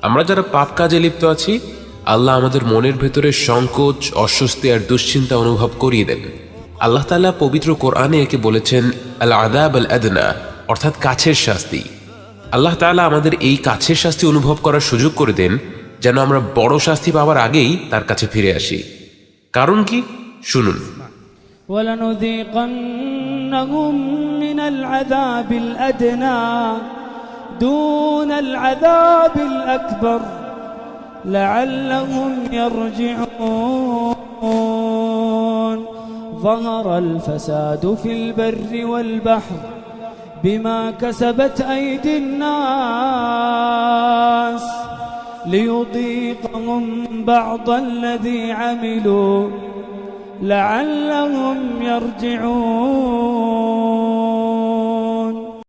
আমরা যারা পাপ কাজে লিপ্ত আছি, আল্লাহ আমাদের মনের ভেতরে সংকোচ, অস্বস্তি আর দুশ্চিন্তা অনুভব করিয়ে দেন। আল্লাহ তাআলা পবিত্র কোরআনে একে বলেছেন আল আযাব আল আদনা, অর্থাৎ কাছের শাস্তি। আল্লাহ তাআলা আমাদের এই কাছের শাস্তি অনুভব করার সুযোগ করে দেন, যেন আমরা বড় শাস্তি পাওয়ার আগেই তার কাছে ফিরে আসি। কারণ কি? শুনুন। وَلَنُذِيقَنَّهُم مِّنَ الْعَذَابِ الْأَدْنَى دُونَ الْعَذَابِ الْأَكْبَرِ لَعَلَّهُمْ يَرْجِعُونَ ظَهَرَ الْفَسَادُ فِي الْبَرِّ وَالْبَحْرِ بِمَا كَسَبَتْ أَيْدِي النَّاسِ لِيُذِيقَهُم بَعْضَ الَّذِي عَمِلُوا لعلهم يرجعون